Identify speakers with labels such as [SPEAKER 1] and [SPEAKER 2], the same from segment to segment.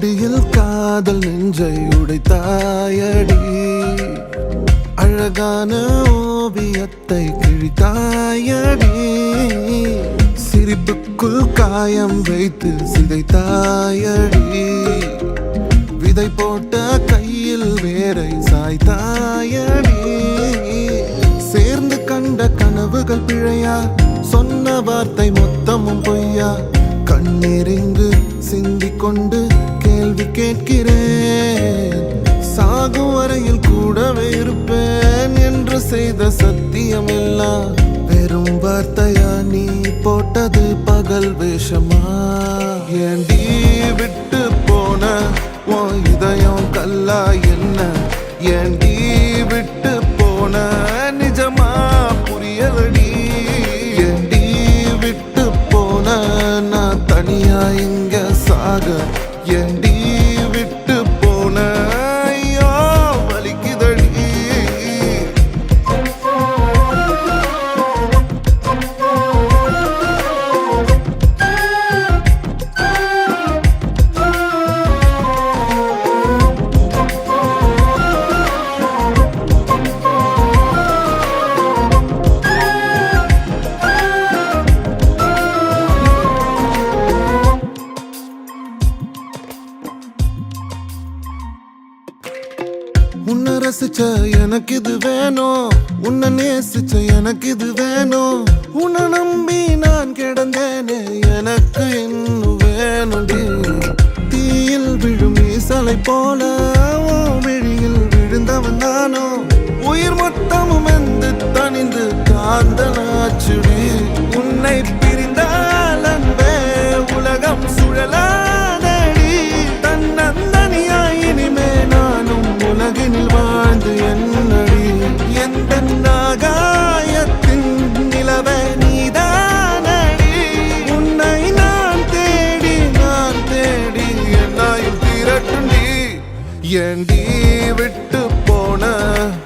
[SPEAKER 1] நொடியில் காதல் நெஞ்சை உடைத்தாயடி அழகான ஓவியத்தை கிழித்தாயடி சிரிப்புக்குள் காயம் வைத்து சிதைத்தாயடி விதை போட்ட கையில் வேரை சாய்த்தாயடி சேர்ந்து கண்ட கனவுகள் பிழையா சொன்ன வார்த்தை மொத்தமும் பொய்யா கண்ணீரிங்கு சிந்திக் கொண்டு கேள்வி கேட்கிறேன் சாகும் வரையில் கூடவே இருப்பேன் என்று செய்த சத்தியம் எல்லாம் வெறும் வார்த்தையா நீ போட்டது பகல் வேஷமா ஏண்டி விட்டு போன உன் இதயம் கல்லா என்ன ஏண்டி விட்டு போன நிஜமா புரியலடி ஏண்டி விட்டு போன நான் தனியா இங்க சாக ஏண்டி விட்டு போன ஐயோ வலிக்குதடி உன்னை ரசிச்ச எனக்கு இது வேணும் உன்னை நேசிச்ச எனக்கு இது வேணும் உன்னை நம்பி நான் கிடந்தேனே எனக்கு இன்னும் வேணும்டி தீயில் விழும் ஈசலை போல விழியில் விழுந்தவன் தானோ உயிர் மொத்தமும் எந்து தனிந்து காந்தனாச்சுடி உன்னை பிரிந்தால் அன்பே உலகம் சுழலாதடி தன்னந்தனியாய் இனிமே நானும் உலகினில் வாழ்ந்து என்னடி எந்த நாகாயத்தின் நிலவை நீதானடி உன்னை நான் தேடி என்னாயும் திரட்டுண்டி ஏண்டி விட்டு போன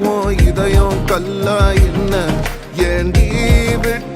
[SPEAKER 1] உன் இதயம் கல்லா என்ன ஏண்டி விட்டு